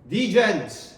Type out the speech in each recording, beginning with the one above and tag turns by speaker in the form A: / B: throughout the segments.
A: Degens!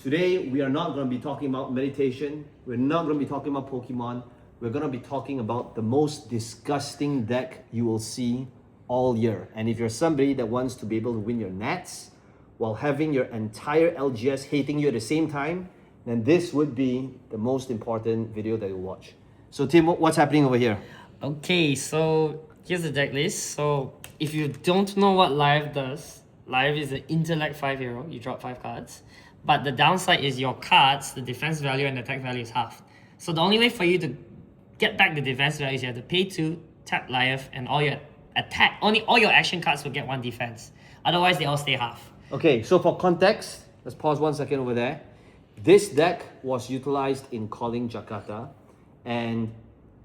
A: Today we are not going to be talking about meditation. We're not going to be talking about Pokemon. We're going to be talking about the most disgusting deck you will see all year. And if you're somebody that wants to be able to win your Nats while having your entire LGS hating you at the same time, then this would be the most important video that you'll watch. So Tim, what's happening over here?
B: Okay, so here's the deck list. So if you don't know what Lyath does, Lyath is an intellect 5 hero. You drop 5 cards. But the downside is your cards, the defense value and the attack value is half. So the only way for you to get back the defense value is you have to pay 2, tap Lyath, and all your action cards will get 1 defense. Otherwise, they all stay half.
A: Okay, so for context, let's pause 1 second over there. This deck was utilized in calling Jakarta, and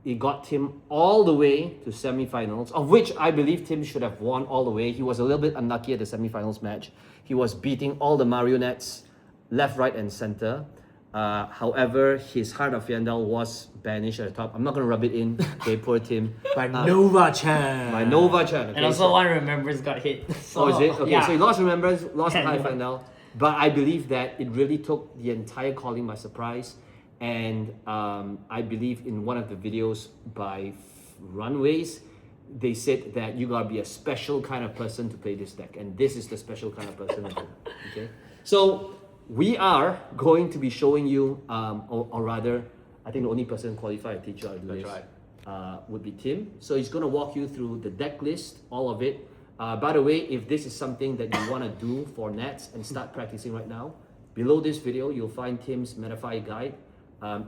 A: it got Tim all the way to semifinals, of which I believe Tim should have won all the way. He was a little bit unlucky at the semifinals match. He was beating all the marionettes left, right, and center. However, his Heart of Yandel was banished at the top. I'm not going to rub it in. Okay, poor Tim.
C: By Nova-chan.
A: By Nova-chan. Okay,
B: And also one Remembrance got hit. So,
A: oh, is it? Okay,
B: yeah.
A: so he lost Remembrance, lost the Heart of Yandel. But I believe that it really took the entire calling by surprise. And I believe in one of the videos by Runways, they said that you gotta be a special kind of person to play this deck. And this is the special kind of person. Okay? So we are going to be showing you, or rather, I think the only person qualified to teach you how to do this would be Tim. So he's gonna walk you through the deck list, all of it. By the way, if this is something that you wanna do for Nats and start practicing right now, below this video, you'll find Tim's METAFY guide.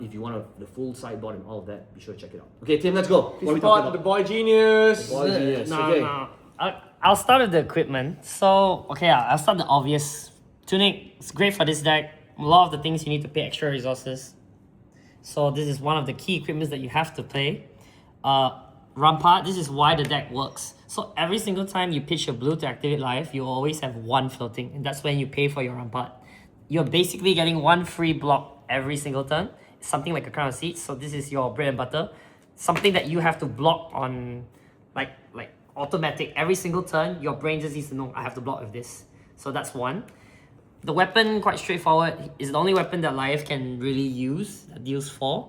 A: If you want the full sideboard and all of that, be sure to check it out. Okay, Tim, let's go.
C: What are we talking about? The boy genius.
A: The boy genius. Okay.
B: No. I'll start with the equipment. So, okay, I'll start the obvious. Tunic, it's great for this deck. A lot of the things you need to pay extra resources. So this is one of the key equipments that you have to play. Rampart, this is why the deck works. So every single time you pitch your blue to activate Lyath, you always have 1 floating, and that's when you pay for your Rampart. You're basically getting 1 free block every single turn. Something like a Crown of Seeds. So this is your bread and butter. Something that you have to block on like automatic. Every single turn, your brain just needs to know, I have to block with this. So that's 1. The weapon, quite straightforward, is the only weapon that Lyath can really use, that deals 4.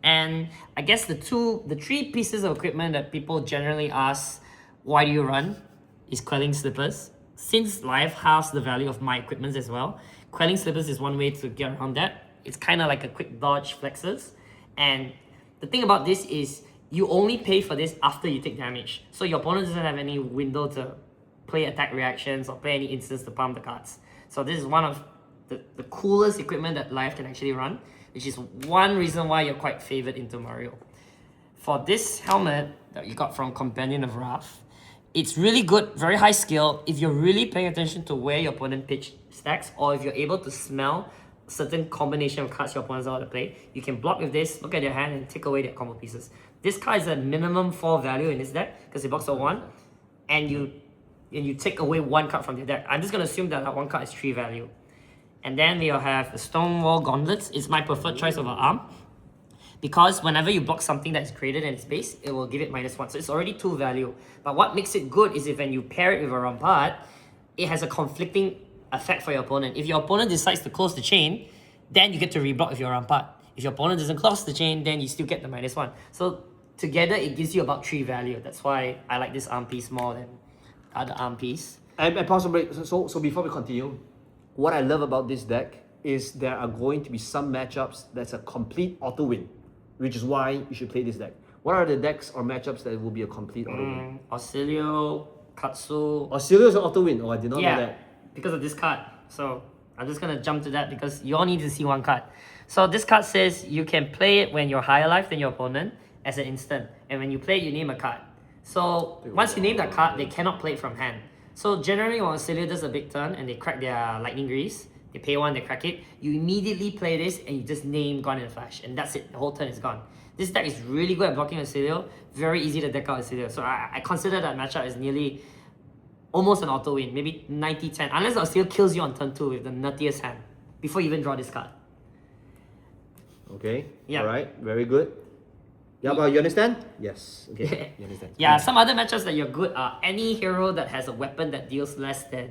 B: And I guess the 3 pieces of equipment that people generally ask, why do you run, is Quelling Slippers. Since Lyath halves the value of my equipment as well, Quelling Slippers is one way to get around that. It's kind of like a quick dodge flexes. And the thing about this is you only pay for this after you take damage. So your opponent doesn't have any window to play attack reactions or play any instants to pump the cards. So this is one of the coolest equipment that Lyath can actually run, which is one reason why you're quite favored into Mario. For this helmet that you got from Companion of Wrath, it's really good, very high skill, if you're really paying attention to where your opponent pitch stacks, or if you're able to smell certain combination of cards your opponent's about to play. You can block with this, look at their hand, and take away their combo pieces. This card is a minimum 4 value in this deck, because it blocks a 1, and you take away 1 card from their deck. I'm just going to assume that 1 card is 3 value. And then we'll have the Stonewall Gauntlets. It's my preferred choice of an arm, because whenever you block something that's greater than its base, it will give it -1. So it's already 2 value. But what makes it good is if when you pair it with a Rampart, it has a conflicting effect for your opponent. If your opponent decides to close the chain, then you get to reblock with your Rampart. If your opponent doesn't close the chain, then you still get the -1. So together, it gives you about 3 value. That's why I like this arm piece more than other arm piece.
A: And possibly, so before we continue, what I love about this deck is there are going to be some matchups that's a complete auto win, which is why you should play this deck. What are the decks or matchups that will be a complete auto win?
B: Auxilio, Katsu.
A: Auxilio is an auto win. Oh, I did not know that.
B: Because of this card. So I'm just gonna jump to that because you all need to see 1 card. So this card says you can play it when you're higher life than your opponent as an instant. And when you play it, you name a card. So once you name that card, they cannot play it from hand. So generally when Auxilio does a big turn and they crack their Lightning Greaves, they pay 1, they crack it, you immediately play this and you just name Gone in a Flash. And that's it, the whole turn is gone. This deck is really good at blocking Auxilio, very easy to deck out Auxilio. So I consider that matchup as nearly almost an auto win, maybe 90-10, unless Auxilio kills you on turn 2 with the nuttiest hand, before you even draw this card.
A: Okay,
B: Yeah.
A: alright, very good. Yeah, but you understand? Yes, okay, you understand.
B: Yeah, some other matchups that you're good are any hero that has a weapon that deals less than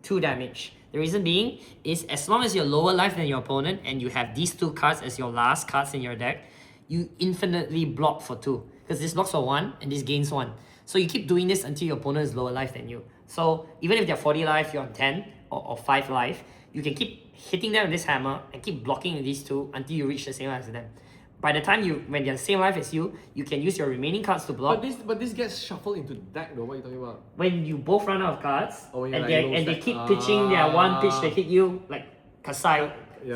B: 2 damage. The reason being is as long as you're lower life than your opponent and you have these 2 cards as your last cards in your deck, you infinitely block for 2. Because this blocks for 1 and this gains 1. So you keep doing this until your opponent is lower life than you. So even if they're 40 life, you're on 10 or 5 life, you can keep hitting them with this hammer and keep blocking with these 2 until you reach the same life as them. By the time when they're the same life as you can use your remaining cards to block.
C: But this gets shuffled into the deck though, what are you talking about?
B: When you both run out of cards,
C: Oh, yeah,
B: and
C: like
B: they keep pitching their 1 pitch, they hit you, like Kasai,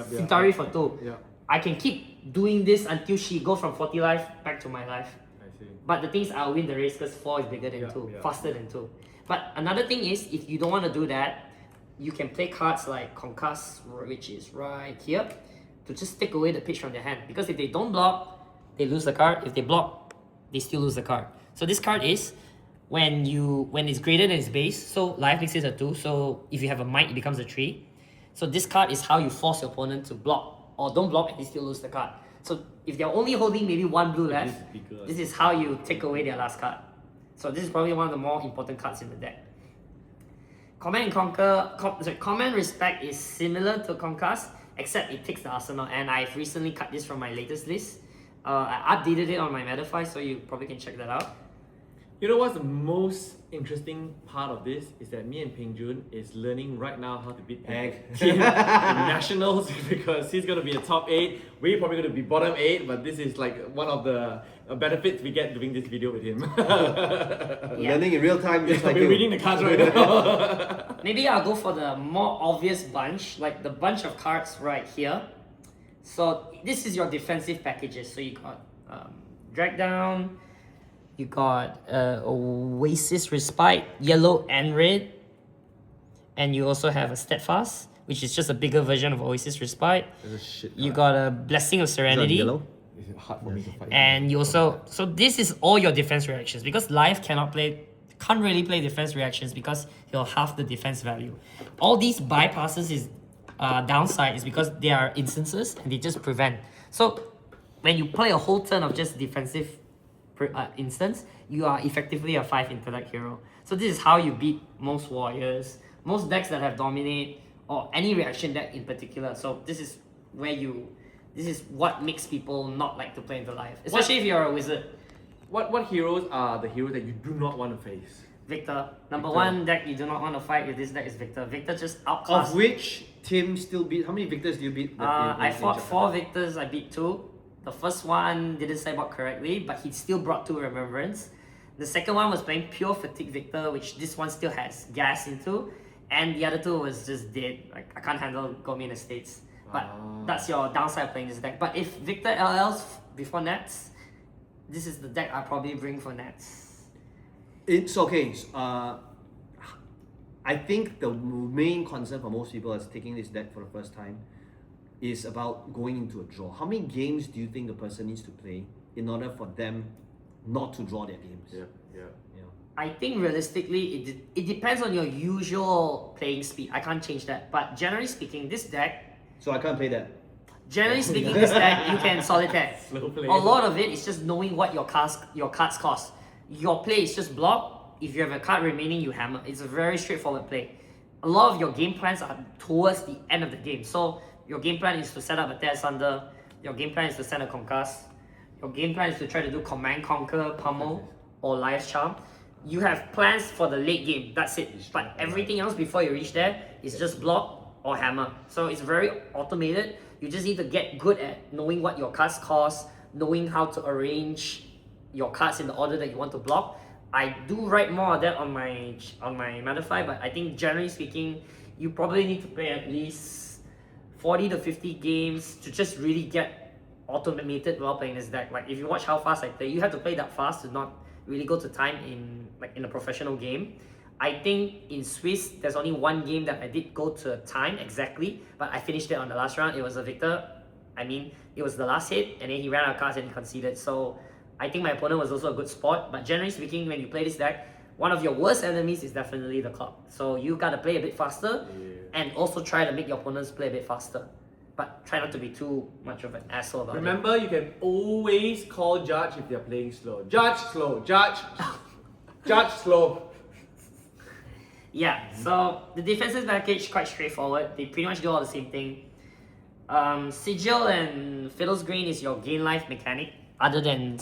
B: Centauri for 2.
C: Yeah.
B: I can keep doing this until she goes from 40 life back to my life.
C: I see.
B: But the thing is, I'll win the race because 4 is bigger than 2, faster than 2. But another thing is, if you don't want to do that, you can play cards like Concuss, which is right here, to just take away the pitch from their hand. Because if they don't block, they lose the card. If they block, they still lose the card. So this card is when it's greater than its base. So life makes it a 2. So if you have a might, it becomes a 3. So this card is how you force your opponent to block or don't block and they still lose the card. So if they're only holding maybe 1 blue left, this is how you take away their last card. So this is probably one of the more important cards in the deck. Command and Conquer, Command Respect is similar to Concuss, except it takes the arsenal, and I've recently cut this from my latest list. I updated it on my METAFY, so you probably can check that out.
C: You know what's the most interesting part of this is that me and Peng Jun is learning right now how to beat Peg in nationals because he's gonna be a top 8. We're probably gonna be bottom 8, but this is like one of the benefits we get doing this video with him.
A: Learning in real time, just like
C: We're
A: you.
C: reading the cards right now.
B: Maybe I'll go for the more obvious bunch, like the bunch of cards right here. So this is your defensive packages. So you got Drag Down, you got Oasis Respite, yellow and red, and you also have a Steadfast, which is just a bigger version of Oasis Respite. You got a Blessing of Serenity.
A: Yellow?
C: It's hard for me to fight.
B: And you also, so this is all your defense reactions because Life can't really play defense reactions because he'll half the defense value. All these bypasses is downside is because they are instances and they just prevent. So when you play a whole turn of just defensive instance, you are effectively a 5 intellect hero. So this is how you beat most warriors, most decks that have dominate, or any reaction deck in particular. So this is what makes people not like to play into Life, especially if you're a wizard.
C: What heroes are the heroes that you do not want to face?
B: Victor. Number 1 deck you do not want to fight with this deck is Victor. Victor just outclassed.
A: Of which Tim still beat? How many victors do you beat?
B: I fought 4 Victors, I beat 2. The first one didn't sideboard correctly, but he still brought 2 Remembrance. The second one was playing pure Fatigue Victor, which this one still has gas into. And the other 2 was just dead. Like, I can't handle Gourmet Estates. But that's your downside of playing this deck. But if Victor LLs before Nats, this is the deck I'll probably bring for Nats.
A: It's okay. I think the main concern for most people is taking this deck for the first time is about going into a draw. How many games do you think the person needs to play in order for them not to draw their games?
C: Yeah.
B: I think realistically, it depends on your usual playing speed. I can't change that. But generally speaking, this deck,
A: So I can't play that.
B: Generally speaking, this deck, you can solitaire.
C: Slow play.
B: A lot of it is just knowing what your cards cost. Your play is just block. If you have a card remaining, you hammer. It's a very straightforward play. A lot of your game plans are towards the end of the game. So your game plan is to set up a Tear Asunder. Your game plan is to send a Concuss. Your game plan is to try to do Command Conquer, Pummel, or Lyath Charm. You have plans for the late game. That's it. But everything else before you reach there is just block or hammer. So it's very automated. You just need to get good at knowing what your cards cost, knowing how to arrange your cards in the order that you want to block. I do write more of that on my METAFY, but I think generally speaking, you probably need to play at least 40 to 50 games to just really get automated while playing this deck. Like if you watch how fast I play, you have to play that fast to not really go to time in a professional game. I think in Swiss, there's only 1 game that I did go to time exactly, but I finished it on the last round. It was a Victor. I mean, it was the last hit, and then he ran out of cards and he conceded. So I think my opponent was also a good spot. But generally speaking, when you play this deck, one of your worst enemies is definitely the clock. So you gotta play a bit faster, and also try to make your opponents play a bit faster. But try not to be too much of an asshole about it.
C: Remember, you can always call Judge if they're playing slow. Judge, slow. Judge, Judge, slow.
B: Yeah, so the defensive package quite straightforward. They pretty much do all the same thing. Sigil and Fiddle's Green is your gain life mechanic other than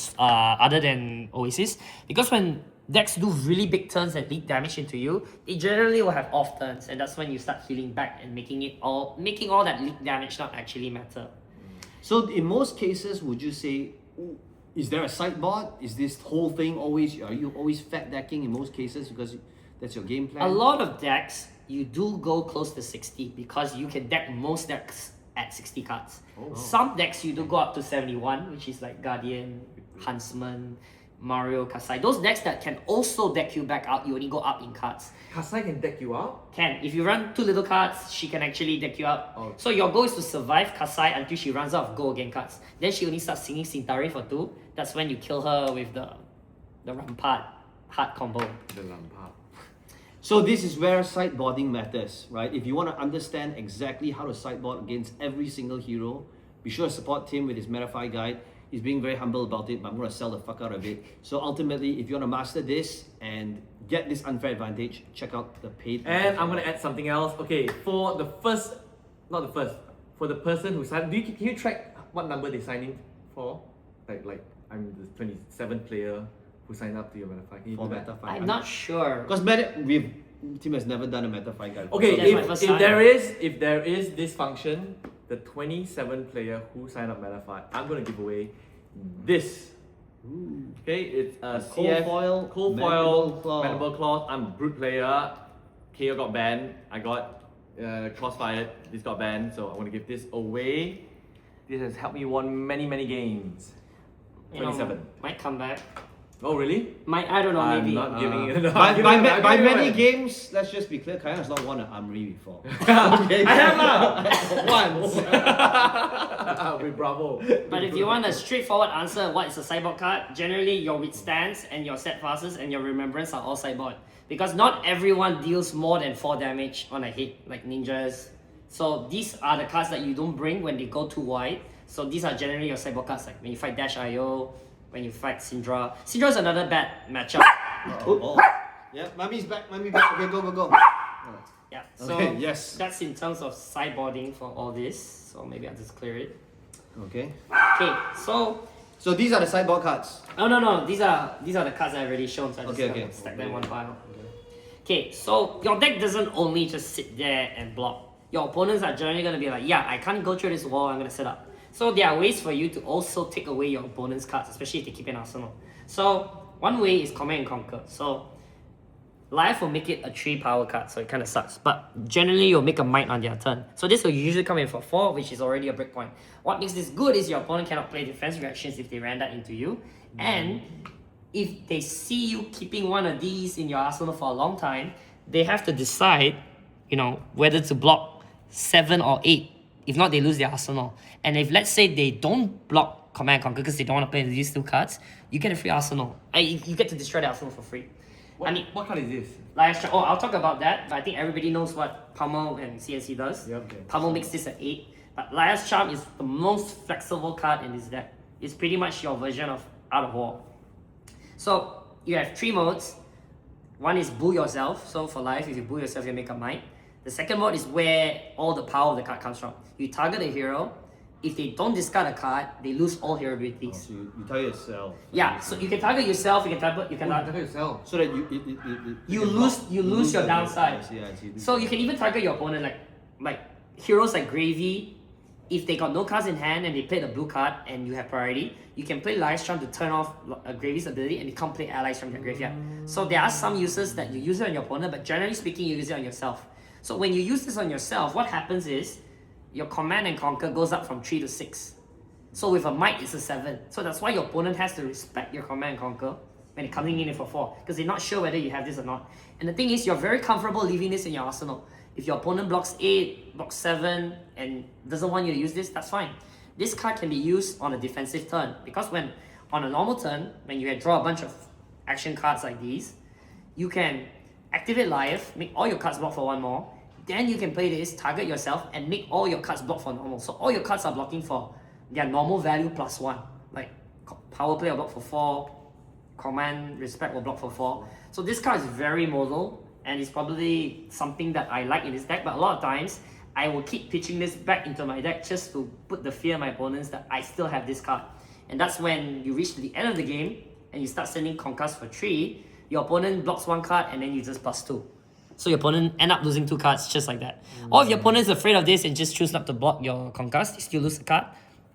B: Oasis, because when decks do really big turns and leak damage into you, they generally will have off turns, and that's when you start healing back and making all that leak damage not actually matter.
A: So in most cases, would you say, is there a sideboard? Is this whole thing always, are you always fat decking in most cases because that's your game plan?
B: A lot of decks, you do go close to 60 because you can deck most decks at 60 cards. Some decks you do go up to 71, which is like Guardian, Huntsman, Mario, Kasai. Those decks that can also deck you back out, you only go up in cards.
C: Kasai can deck you out?
B: Can. If you run 2 little cards, she can actually deck you out.
C: Oh.
B: So your goal is to survive Kasai until she runs out of go again cards. Then she only starts singing Cintari for 2. That's when you kill her with the Rampart hard combo.
C: The Lampard.
A: So this is where sideboarding matters, right? If you want to understand exactly how to sideboard against every single hero, be sure to support Tim with his METAFY guide. He's being very humble about it, but I'm going to sell the fuck out of it. So ultimately, if you want to master this and get this unfair advantage, check out the paid.
C: And I'm going to add something else. Okay, for the person who signed, can you track what number they signed in for? Like I'm the 27th player who signed up to your METAFY. Can you
A: For
C: do that?
A: METAFY.
B: I'm not sure.
A: Because Tim has never done a METAFY guide.
C: Okay,
B: That's my first
C: if
B: time.
C: there is this function, the 27th player who signed up METAFY, I'm going to give away this. Okay, it's a
A: Cold
C: CF
A: foil,
C: cold
A: Mandible
C: foil,
A: Claw.
C: Mandible Claw. I'm a brute player. KO got banned. I got crossfired. This got banned, so I want to give this away. This has helped me won many games.
B: You know,
C: 27.
B: might come back.
C: Oh really?
B: I don't know,
C: I'm
B: maybe.
C: not giving it.
A: By many games, let's just be clear, Kayan has not won an Amri before.
C: I have
A: Once.
C: with Bravo.
B: But if you want a straightforward answer, what is a sideboard card? Generally, your withstands and your steadfasts and your remembrance are all sideboard. Because not everyone deals more than 4 damage on a hit, like ninjas. So these are the cards that you don't bring when they go too wide. So these are generally your sideboard cards, like when you fight Dash IO, when you fight Syndra. Syndra is another bad matchup.
A: Oh. Yeah, Mummy's back. Okay, go.
B: Yeah, so
A: Okay, yes.
B: that's in terms of sideboarding for all this. So maybe I'll just clear it.
A: Okay.
B: Okay, so
A: So these are the sideboard cards.
B: no, these are the cards I've already shown, so I just
A: Okay.
B: stack them in one pile. Okay, so your deck doesn't only just sit there and block. Your opponents are generally gonna be like, yeah, I can't go through this wall, I'm gonna set up. So there are ways for you to also take away your opponent's cards, especially if they keep an arsenal. So one way is Command and Conquer. So Lyath will make it a 3 power card, so it kind of sucks. But generally, you'll make a Might on their turn. So this will usually come in for 4, which is already a breakpoint. What makes this good is your opponent cannot play defense reactions if they ran that into you. And if they see you keeping one of these in your arsenal for a long time, they have to decide, whether to block 7 or 8. If not, they lose their arsenal. And if, let's say, they don't block Command and Conquer because they don't want to play these 2 cards, you get a free arsenal. You get to destroy the arsenal for free.
C: What card is this?
B: Lyath Charm. I'll talk about that, but I think everybody knows what Pummel and CNC does.
C: Yep, okay.
B: Pummel makes this an 8, but Lyath Charm is the most flexible card in this deck. It's pretty much your version of Out of War. So you have 3 modes. One is Boo Yourself. So for life, if you Boo Yourself, you make a Might. The second mode is where all the power of the card comes from. You target a hero. If they don't discard a card, they lose all hero abilities.
A: So you tell yourself.
B: Yeah, so you can target yourself. You can target.
C: Target yourself.
A: So that
B: You lose your downside.
A: I see.
B: So you can even target your opponent, like heroes like Gravy. If they got no cards in hand and they play the blue card and you have priority, you can play Lyath Charm to turn off Gravy's ability and you can't play allies from your graveyard. So there are some uses that you use it on your opponent, but generally speaking, you use it on yourself. So when you use this on yourself, what happens is your Command and Conquer goes up from 3 to 6. So with a Might, it's a 7. So that's why your opponent has to respect your Command and Conquer when it's coming in for 4, because they're not sure whether you have this or not. And the thing is, you're very comfortable leaving this in your arsenal. If your opponent blocks 8, blocks 7, and doesn't want you to use this, that's fine. This card can be used on a defensive turn, because when on a normal turn, when you draw a bunch of action cards like these, you can activate Lyath, make all your cards block for 1 more, then you can play this, target yourself, and make all your cards block for normal. So all your cards are blocking for their normal value plus 1. Like Power Play will block for 4, Command Respect will block for 4. So this card is very modal, and it's probably something that I like in this deck, but a lot of times I will keep pitching this back into my deck just to put the fear in my opponents that I still have this card. And that's when you reach to the end of the game and you start sending Concuss for 3, your opponent blocks 1 card and then you just plus 2. So your opponent end up losing 2 cards just like that. Or if your opponent is afraid of this and just choose not to block your Concuss, you still lose the card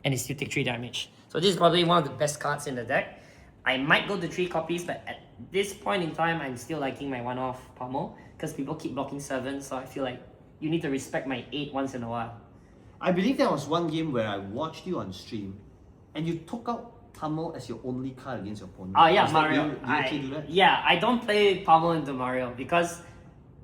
B: and you still take 3 damage. So this is probably one of the best cards in the deck. I might go to 3 copies, but at this point in time, I'm still liking my 1-off Pummel because people keep blocking 7, so I feel like you need to respect my 8 once in a while.
A: I believe there was one game where I watched you on stream and you took out Pummel as your only card against your opponent.
B: Yeah,
A: Is that-
B: Mario.
A: do you actually do that?
B: Yeah, I don't play Pummel into Mario because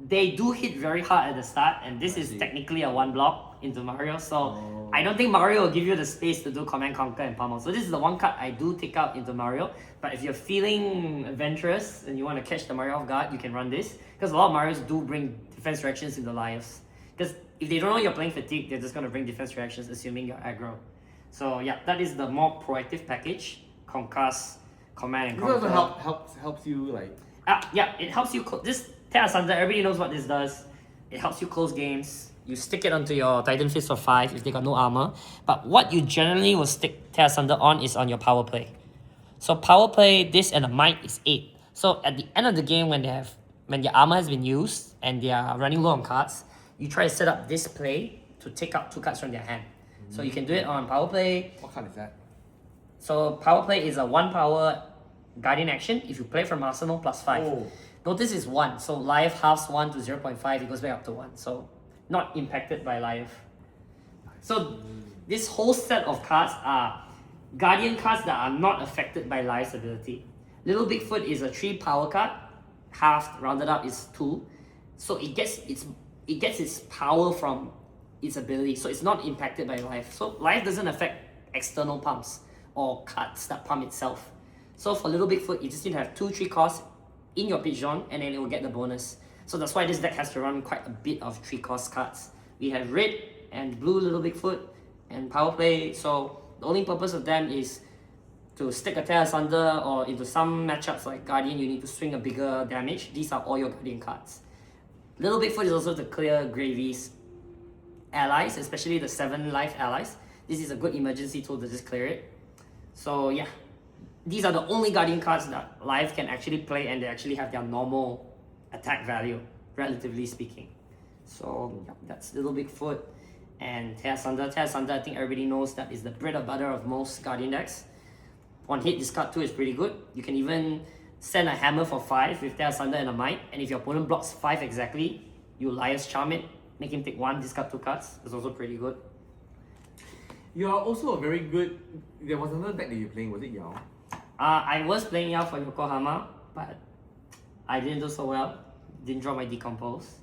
B: they do hit very hard at the start, and this is
A: see.
B: technically a 1 block into Mario, so I don't think Mario will give you the space to do Command Conquer and Pummel. So this is the one card I do take out into Mario, but if you're feeling adventurous and you want to catch the Mario off guard, you can run this, because a lot of Marios do bring defense reactions into Lyath. Because if they don't know you're playing Fatigue, they're just going to bring defense reactions assuming you're aggro. So yeah, that is the more proactive package, Concuss, Command and
C: This
B: Conquer.
C: also helps you like.
B: Yeah, it helps you this Tear Asunder, everybody knows what this does. It helps you close games. You stick it onto your Titan Fist for 5 if they got no armor. But what you generally will stick Tear Asunder on is on your power play. So power play, this and a might is 8. So at the end of the game when their armor has been used and they are running low on cards, you try to set up this play to take out 2 cards from their hand. So you can do it on power play.
C: What card is that?
B: So power play is a 1 power guardian action. If you play from arsenal, plus 5.
C: Oh.
B: Notice it's 1. So Lyath halves 1 to 0.5. It goes back up to 1. So not impacted by Lyath. So this whole set of cards are guardian cards that are not affected by Lyath's ability. Little Bigfoot is a 3 power card. Halved, rounded up is 2. So it gets its power from its ability. So it's not impacted by Lyath. So Lyath doesn't affect external pumps or cards that pump itself. So for Little Bigfoot, you just need to have 2-3 costs in your pitch zone and then it will get the bonus. So that's why this deck has to run quite a bit of 3 cost cards. We have red and blue Little Bigfoot and power play. So the only purpose of them is to stick a Tear Asunder, or into some matchups like Guardian, you need to swing a bigger damage. These are all your Guardian cards. Little Bigfoot is also to clear Gravy's allies, especially the 7 life allies. This is a good emergency tool to just clear it. So yeah, these are the only Guardian cards that Lyath can actually play, and they actually have their normal attack value, relatively speaking. So yeah, that's Little Bigfoot and Tear Asunder. Tear Asunder, I think everybody knows that is the bread and butter of most Guardian decks. On hit, discard 2 is pretty good. You can even send a hammer for 5 with Tear Asunder and a might, and if your opponent blocks 5 exactly, you Lyath Charm it, make him take 1, discard 2 cards. It's also pretty good.
C: You are also a very good. There was another deck that you're playing. Was it Yao?
B: I was playing Yao for Yokohama, but I didn't do so well. Didn't draw my Decompose.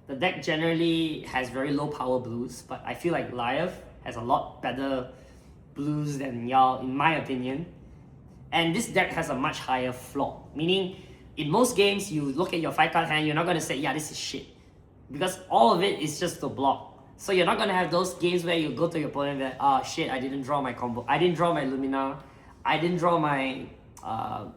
B: The deck generally has very low power blues, but I feel like Lyath has a lot better blues than Yao, in my opinion. And this deck has a much higher floor, meaning in most games, you look at your 5-card hand, you're not going to say, yeah, this is shit. Because all of it is just to block. So you're not going to have those games where you go to your opponent and be like, oh shit, I didn't draw my combo. I didn't draw my Lumina. I didn't draw my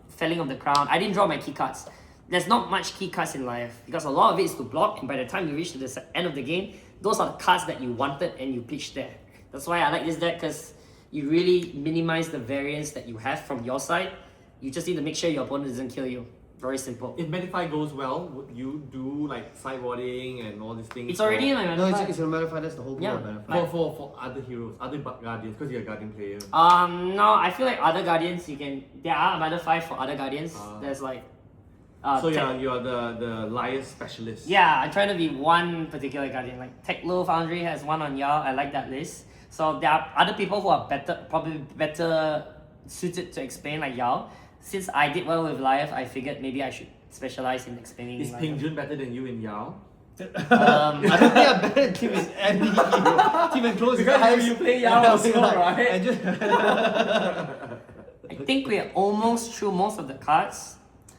B: Felling of the Crown. I didn't draw my key cards. There's not much key cards in Lyath because a lot of it is to block, and by the time you reach to the end of the game, those are the cards that you wanted and you pitched there. That's why I like this deck, because you really minimize the variance that you have from your side. You just need to make sure your opponent doesn't kill you. Very simple.
C: If METAFY goes well, would you do like sideboarding and all these things?
B: It's already in my
A: No,
B: Metafy.
A: it's a METAFY, that's the whole point
B: Yeah.
A: of METAFY.
C: For other heroes, other guardians, because you're a guardian player.
B: No, I feel like other guardians there are Metafy for other guardians. There's like
C: So you're the Lyath specialist.
B: Yeah, I'm trying to be one particular guardian. Like Teklo Foundry has one on Yao. I like that list. So there are other people who are probably better suited to explain like Yao. Since I did well with Lyath, I figured maybe I should specialize in explaining.
C: Is
B: Lyath.
C: Ping Jun better than you in Yao?
A: I don't think I'm better than Tim is any hero. Tim and Close
C: Because you play Yao also, right?
A: I just
B: I think we're almost through most of the cards.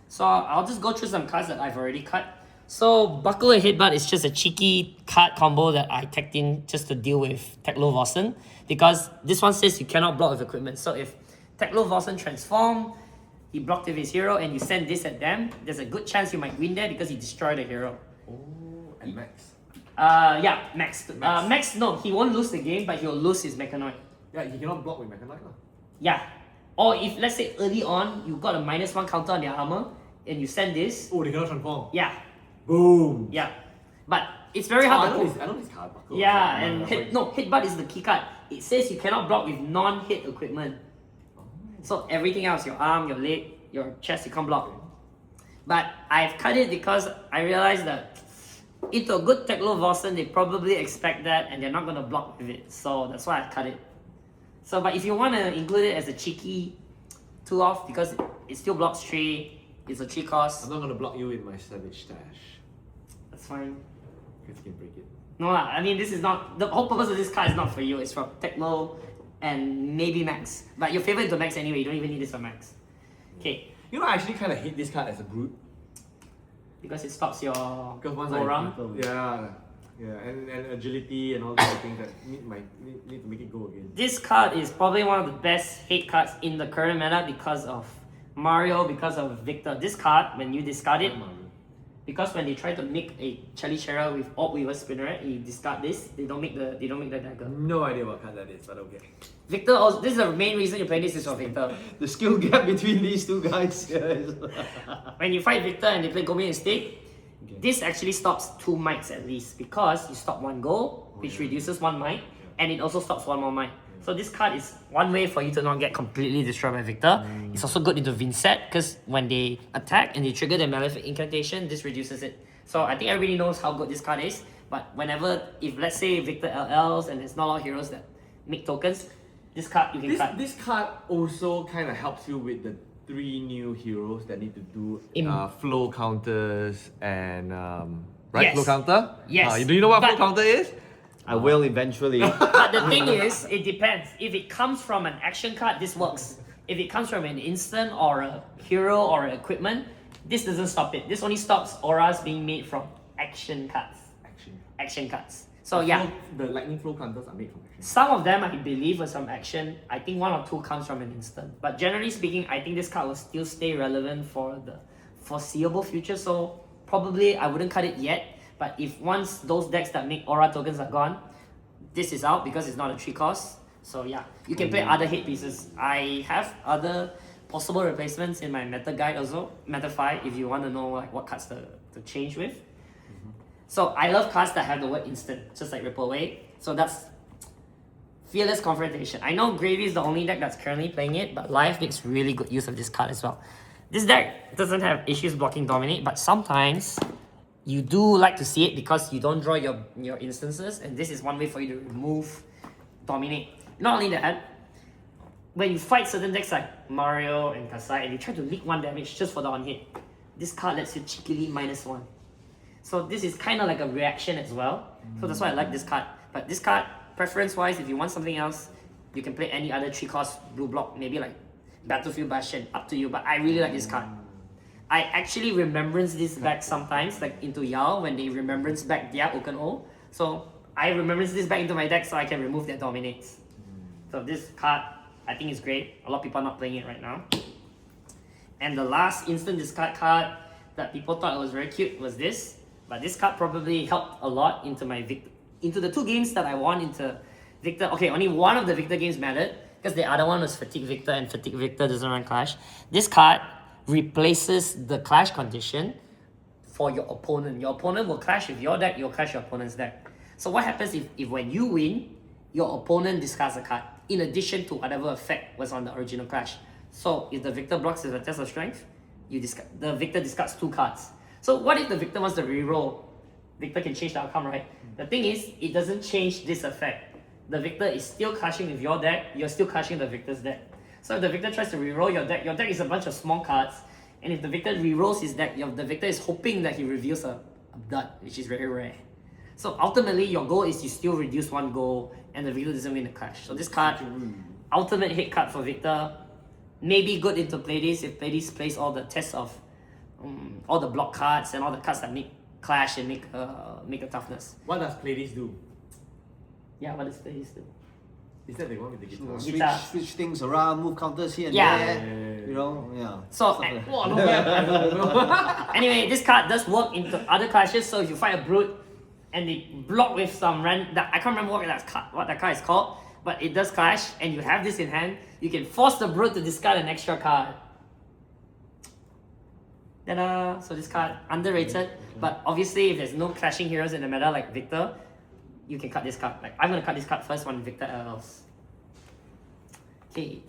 B: So I'll just go through some cards that I've already cut. So Buckle and Headbutt is just a cheeky card combo that I tagged in just to deal with Teklo Vossen, because this one says you cannot block with equipment. So if Teklo Vossen transform, he blocked with his hero, and you send this at them, there's a good chance you might win there because he destroyed the hero.
C: Oh, and Max.
B: Yeah, Max. Max, no, he won't lose the game, but he'll lose his Mechanoid.
C: Yeah, he cannot block with Mechanite.
B: Yeah. Or if, let's say, early on, you got a -1 counter on their armor, and you send this,
C: Oh, they cannot transform.
B: yeah,
C: Boom.
B: yeah. But it's very hard to pull.
C: I know this card. Buckle.
B: Yeah, and headbutt is the key card. It says you cannot block with non-hit equipment. So everything else, your arm, your leg, your chest, you can't block. But I've cut it because I realized that into a good Teklo Vorsen, they probably expect that and they're not going to block with it. So that's why I cut it. So, but if you want to include it as a cheeky 2-off, because it still blocks 3, it's a 3 cost.
C: I'm not gonna block you with my Savage Stash.
B: That's fine.
C: Because you can break it.
B: No, I mean, this is not, the whole purpose of this card is not for you. It's for Teklo and maybe Max. But your favorite to Max anyway, you don't even need this for Max. Okay.
C: You know, I actually kind of hate this card as a brute.
B: Because it stops your
C: Because once
B: go around.
C: and agility and all these things that need to make it go again.
B: This card is probably one of the best hate cards in the current meta because of Mario, because of Victor. This card, when you discard it, because when they try to make a Chalichera with Orb Weaver Spinneret, you discard this, they don't make the dagger.
C: No idea what card that is, but okay.
B: Victor also, this is the main reason you play this is for Victor.
A: The skill gap between these two guys.
B: When you fight Victor and they play Gomi instead, this actually stops 2 mites at least because you stop 1 goal, which reduces 1 mite, and it also stops 1 more mite. So this card is one way for you to not get completely destroyed by Victor. It's also good into Vincent because when they attack and they trigger their Malefic Incantation, this reduces it. So I think everybody knows how good this card is. But if let's say Victor LLs and there's not a lot of heroes that make tokens, this card you can cut.
C: This card also kind of helps you with the 3 new heroes that need to do flow counters and right,
B: Yes.
C: flow counter.
B: Yes.
C: Do you know what
B: But-
C: flow counter is?
A: I will eventually.
B: But the thing is, it depends. If it comes from an action card, this works. If it comes from an instant or a hero or an equipment, this doesn't stop it. This only stops auras being made from action cards. Action cards. So yeah,
C: The lightning flow counters are made from action.
B: some of them I believe was from action. I think 1 or 2 comes from an instant. But generally speaking, I think this card will still stay relevant for the foreseeable future. So probably I wouldn't cut it yet. But if once those decks that make aura tokens are gone, this is out because it's not a 3 cost. So yeah, you can play other hit pieces. I have other possible replacements in my meta guide also, METAFY, if you want to know like what cards to change with. So I love cards that have the word instant, just like Ripple Away. So that's Fearless Confrontation. I know Gravy is the only deck that's currently playing it, but Lyath makes really good use of this card as well. This deck doesn't have issues blocking Dominate, but sometimes you do like to see it because you don't draw your instances, and this is one way for you to remove Dominate. Not only that, when you fight certain decks like Mario and Kasai and you try to leak 1 damage just for the on hit, this card lets you cheekily -1. So this is kind of like a reaction as well. So that's why I like this card. But this card, preference-wise, if you want something else, you can play any other 3 cost blue block, maybe like Battlefield Bastion, up to you. But I really like this card. I actually remembrance this back sometimes, like into Yao when they remembrance back their Oken O. So I remembrance this back into my deck so I can remove their Dominates. So this card, I think is great. A lot of people are not playing it right now. And the last instant discard card that people thought was very cute was this. But this card probably helped a lot into my into the 2 games that I won into Victor. Okay, only one of the Victor games mattered because the other one was Fatigue Victor, and Fatigue Victor doesn't run Clash. This card replaces the Clash condition for your opponent. Your opponent will clash with your deck, you'll clash your opponent's deck. So what happens if when you win, your opponent discards a card in addition to whatever effect was on the original clash. So if the Victor blocks with a test of strength, the Victor discards 2 cards. So what if the Victor wants to reroll? Victor can change the outcome, right? The thing is, it doesn't change this effect. The Victor is still clashing with your deck, you're still clashing the Victor's deck. So if the Victor tries to reroll your deck is a bunch of small cards, and if the Victor rerolls his deck, the Victor is hoping that he reveals a blood, which is very rare. So ultimately, your goal is you still reduce 1 goal, and the Victor doesn't win the clash. So this card, ultimate hit card for Victor, maybe good into Pleiades if Pleiades plays all the tests of all the block cards and all the cards that make clash and make a toughness.
C: What does Pleiades do?
B: Yeah, what does Pleiades do?
C: Is that the one with the guitar?
A: Switch things around, move counters here and
B: Yeah.
A: there. You know, yeah.
B: So,
A: Stuff like that.
C: Oh, not bad.
B: anyway, this card does work into other clashes. So if you fight a brute and they block with some I can't remember what that card is called, but it does clash, and you have this in hand, you can force the brute to discard an extra card. Ta-da! So this card, underrated, but obviously if there's no clashing heroes in the meta like Victor, you can cut this card. Like, I'm gonna cut this card first when Victor else. Okay,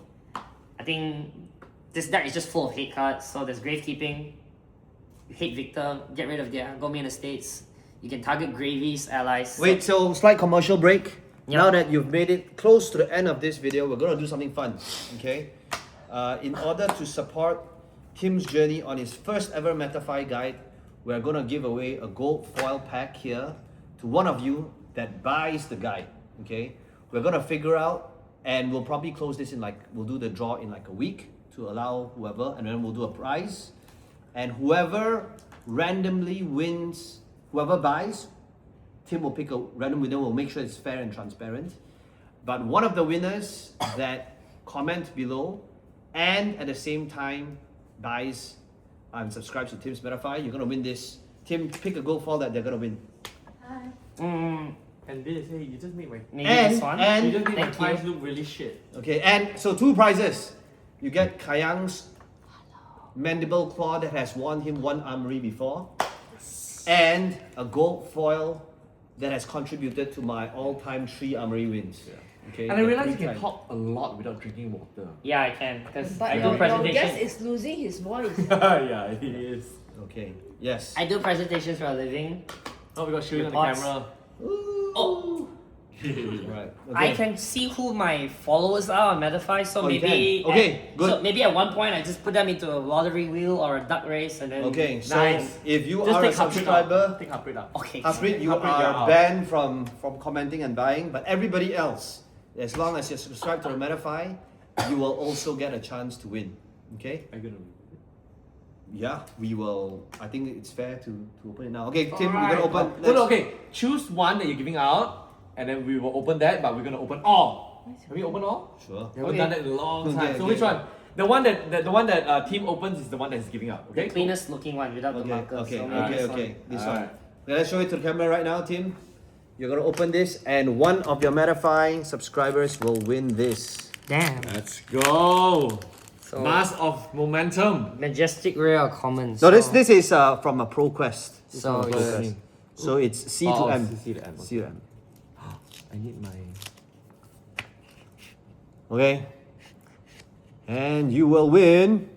B: I think this deck is just full of hate cards. So there's Gravekeeping. You hate Victor, get rid of their Gourmet Estates. You can target Gravy's allies.
A: Wait, so slight commercial break.
B: Yep.
A: Now that you've made it close to the end of this video, we're gonna do something fun, okay? In order to support Tim's journey on his first ever METAFY guide, we're gonna give away a gold foil pack here to one of you that buys the guide, okay? We're gonna figure out, and we'll probably close this in we'll do the draw in a week to allow whoever, and then we'll do a prize. And whoever randomly wins, whoever buys, Tim will pick a random winner. We'll make sure it's fair and transparent. But one of the winners that comment below and at the same time buys and subscribes to Tim's METAFY, you're gonna win this. Tim, pick a gold foil that they're gonna win.
C: And this, hey, you just made my
B: Maybe
A: And-
B: this one.
A: and-
C: you just made my
B: Thank
C: prize
B: you.
C: look really shit.
A: Okay, and so 2 prizes. You get Kayang's mandible claw that has won him 1 armory before, and a gold foil that has contributed to my all-time 3 armory wins. Okay,
C: And I realized you
A: 3
C: can
A: times.
C: talk a lot without drinking water.
B: Yeah, I can, because
D: But
B: I do
D: your guest
B: presentations.
D: is losing his voice.
C: Yeah, he is.
A: Okay, yes.
B: I do presentations for a living.
C: Oh, we got shooting on the
B: Reports.
C: camera.
B: Oh,
A: Right.
B: I
A: Okay.
B: can see who my followers are on METAFY, so
A: Oh, you
B: maybe
A: can. Okay, good.
B: So maybe at one point I just put them into a lottery wheel or a duck race, and then
A: Okay, so
C: Nice.
A: if you
C: Just
A: are a
C: take Harpreet out.
A: subscriber,
C: Take Harpreet out.
B: Okay.
A: Harpreet, you
C: Harpreet, you're
A: are
C: out.
A: banned from commenting and buying, but everybody else, as long as you're subscribed to the METAFY, you will also get a chance to win. Okay?
C: Are you gonna
A: Yeah, we will. I think it's fair to open it now. Okay, Tim,
C: Alright.
A: we're gonna open.
C: No, no, okay. Choose one that you're giving out, and then we will open that, but we're gonna open all. Have we opened all?
A: Sure.
C: We haven't
B: Okay.
C: done that in a long
A: Okay,
C: time. So
A: okay.
C: which one? The one that team opens is the one that's giving out. Okay.
B: The cleanest looking one without the
A: Okay,
B: marker.
A: okay,
B: so maybe
A: okay,
B: this
A: okay.
B: one.
A: This
C: Alright.
A: one. Okay, let's show it to the camera right now, Tim. You're gonna open this, and one of your METAFY subscribers will win this.
B: Damn.
C: Let's go.
B: So
C: Mass of momentum.
B: majestic rare or common.
A: So this is from a Pro Quest. This is
B: So
A: from a Pro
B: it's-
A: Quest. So it's C to
C: Oh,
A: M.
C: C to M, okay.
A: C to M.
C: I need my.
A: Okay. And you will win.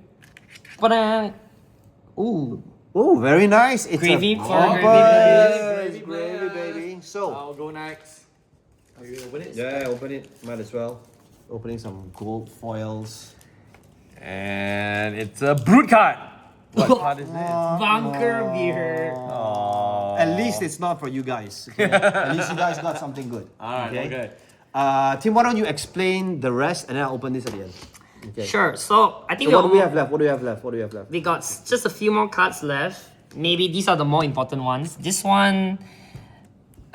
B: Ba-dang. Ooh.
A: Oh, very nice. It's
B: Gravy
A: a
B: for
A: copper.
C: gravy,
A: It's gravy, baby. So
C: I'll go next. Are you gonna open it?
A: yeah, open it. Might as well. Opening some gold foils.
C: And it's a brute card. What card is it?
B: Bunker beer.
A: At least it's not for you guys. Okay? At least you guys got something good.
C: Alright, okay.
A: Tim, why don't you explain the rest and then I'll open this at the end. Okay.
B: Sure. So I think
A: So what do we
B: we're
A: have left? What do we have left? What do we have left?
B: We got just a few more cards left. Maybe these are the more important ones. This one,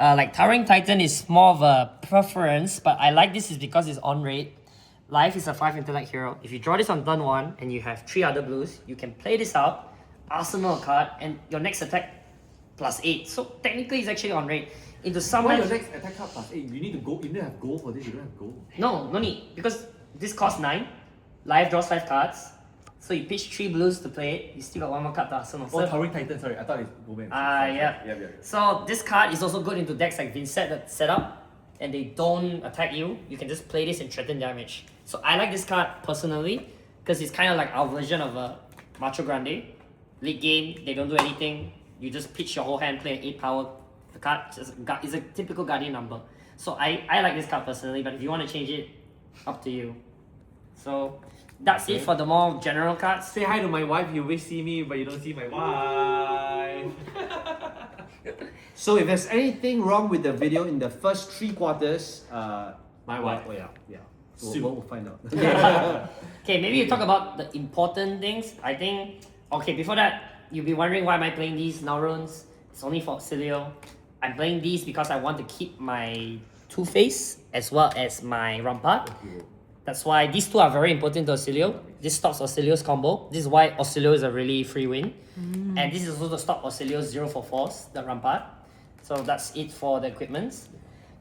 B: like Towering Titan, is more of a preference, but I like this is because it's on rate. Life is a 5 intellect hero. If you draw this on turn 1 and you have 3 other blues, you can play this out, arsenal a card, and your next attack +8. So technically it's actually on rate. Into some
C: Why your
B: hands-
C: next attack card plus 8? You need to go. You need to have gold for this. You don't have gold.
B: No need. Because this costs 9. Life draws 5 cards. So you pitch 3 blues to play it. You still got 1 more card to arsenal.
C: Oh,
B: So
C: Towering Titan. Sorry, I thought it's Woman.
B: yeah. So this card is also good into decks like Vincent that set up and they don't attack you. You can just play this and threaten damage. So I like this card personally because it's kind of like our version of a Macho Grande. Late game, they don't do anything. You just pitch your whole hand, play an 8 power. The card is a typical Guardian number. So I like this card personally, but if you want to change it, up to you. So that's it for the more general cards.
C: Say hi to my wife. You always see me, but you don't see my wife.
A: So if there's anything wrong with the video in the first 3 quarters,
C: My wife.
A: Oh yeah.
C: Sue.
A: We'll find out.
B: Okay, maybe you talk about the important things. I think, okay, before that, you'll be wondering why am I playing these now runes? It's only for Cilio. I'm playing these because I want to keep my Two-Face as well as my Rampart. That's why these two are very important to Auxilio. This stops Auxilio's combo. This is why Auxilio is a really free win. And this is also to stop Auxilio's 0-4-4s, the Rampart. So that's it for the equipments.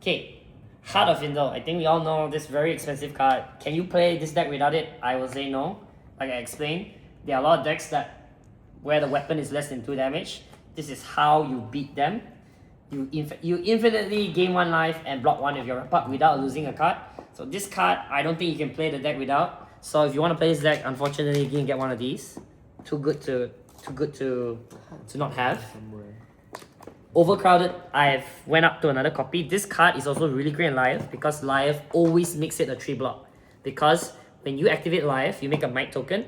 B: Okay, Heart of Indel. I think we all know this very expensive card. Can you play this deck without it? I will say no. Like I explained, there are a lot of decks that where the weapon is less than 2 damage. This is how you beat them. You infinitely gain 1 life and block 1 of your Rampart without losing a card. So this card, I don't think you can play the deck without. So if you want to play this deck, unfortunately you can get one of these. Too good to not have. Overcrowded, I've went up to another copy. This card is also really great in Lyath because Lyath always makes it a 3 block. Because when you activate Lyath, you make a Might token.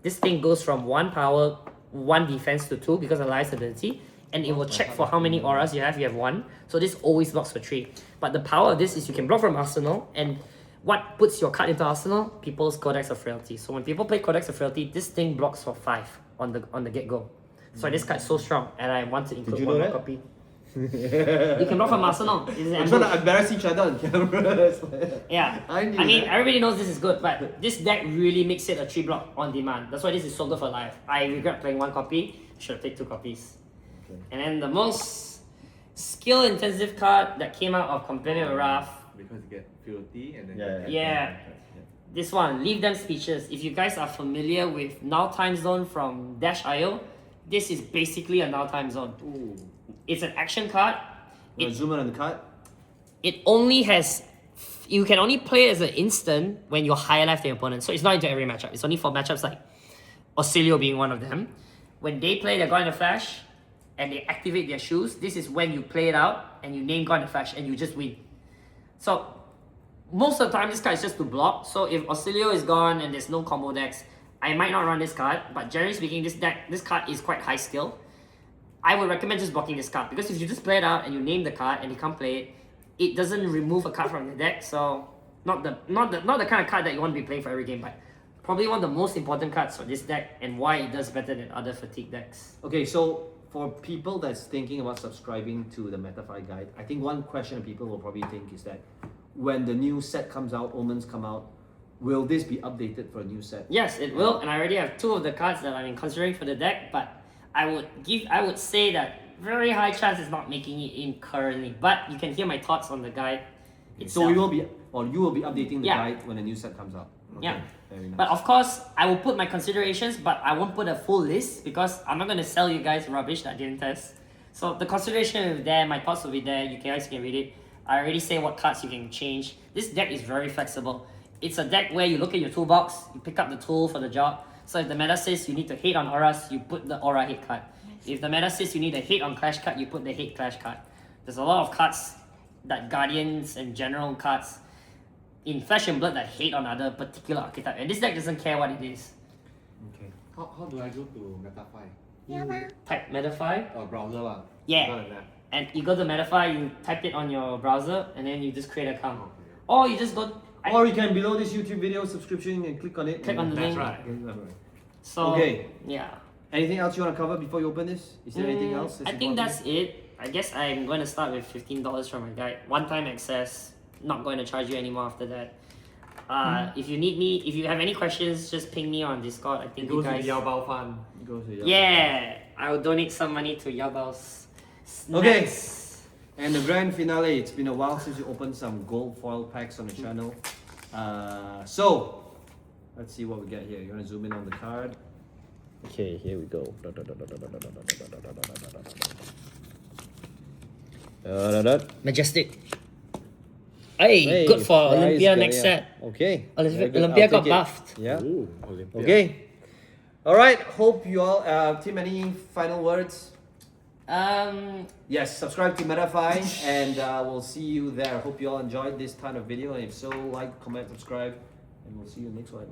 B: This thing goes from 1 power, 1 defense to 2 because of Lyath's ability. And it will check for how many auras you have. You have 1. So this always blocks for 3. But the power of this is you can block from Arsenal. And what puts your card into Arsenal? People's Codex of Frailty. So when people play Codex of Frailty, this thing blocks for 5 on the get-go. So this card is so strong, and I want to include one more copy. You can block from Arsenal.
A: I'm trying to embarrass each other on camera.
B: Yeah. I mean, everybody knows this is good, but this deck really makes it a 3 block on demand. That's why this is so good for life. I regret playing 1 copy. Should have played 2 copies. Okay. And then the most skill-intensive card that came out of Companion of Wrath.
C: Because you get Filthy and then
B: Yeah. This one, Leave Them Speechless. If you guys are familiar with Null Time Zone from Dash.io, this is basically a Null Time Zone.
A: Ooh.
B: It's an action card.
A: Zoom in on the card.
B: It only has... You can only play it as an instant when you're higher life than your opponent. So it's not into every matchup. It's only for matchups like Auxilio being one of them. When they play their God in the Flash and they activate their shoes, this is when you play it out and you name God in the Flash and you just win. So most of the time this card is just to block. So if Auxilio is gone and there's no combo decks, I might not run this card, but generally speaking, this card is quite high skill. I would recommend just blocking this card because if you just play it out and you name the card and you can't play it, it doesn't remove a card from the deck. So not the kind of card that you want to be playing for every game, but probably one of the most important cards for this deck and why it does better than other fatigue decks.
A: Okay, so for people that's thinking about subscribing to the METAFY guide, I think one question people will probably think is that when the new set comes out, Omens come out, will this be updated for a new set?
B: Yes, it will, and I already have 2 of the cards that I'm considering for the deck, but I would say that very high chance it's not making it in currently. But you can hear my thoughts on the guide itself.
A: So you will be updating the guide when a new set comes out. Okay.
B: Yeah.
A: Very nice.
B: But of course, I will put my considerations, but I won't put a full list because I'm not going to sell you guys rubbish that I didn't test. So the consideration will be there, my thoughts will be there, you guys can read it. I already say what cards you can change. This deck is very flexible. It's a deck where you look at your toolbox, you pick up the tool for the job. So if the meta says you need to hate on auras, you put the aura hate card. If the meta says you need a hate on clash card, you put the hate clash card. There's a lot of cards that Guardians and General cards in Flesh and Blood that hate on other particular archetype. And this deck doesn't care what it is.
A: Okay.
C: How do I go to METAFY?
B: You type METAFY.
C: Or browser lah.
B: Yeah.
C: Other than that.
B: And you go to METAFY, you type it on your browser, and then you just create an account.
C: Okay.
B: Or you just go...
A: Or you can below this YouTube video subscription and click on it.
B: Click on the link.
C: Right.
B: So,
A: Okay.
B: yeah.
A: Anything else you want to cover before you open this? Is there anything else? That's
B: I think
A: important?
B: that's it. I guess I'm going to start with $15 from my guide. One-time access. Not going to charge you anymore after that. If you need me, if you have any questions, just ping me on Discord. I think
C: It goes
B: you guys...
C: to Yao Bao Fund.
A: Go to
B: Yeah! I will donate some money to Yabao's snacks.
A: Okay. And the grand finale, it's been a while since you opened some gold foil packs on the channel. So, let's see what we get here. You want to zoom in on the card? Okay, here we go.
B: Majestic. Hey, good for Olympia next set.
A: Okay.
B: Olympia got buffed.
A: Yeah.
C: Ooh, Olympia.
A: Okay. All right. Hope you all. Tim, any final words? Yes. Subscribe to METAFY, and we'll see you there. Hope you all enjoyed this kind of video, and if so, like, comment, subscribe, and we'll see you next one.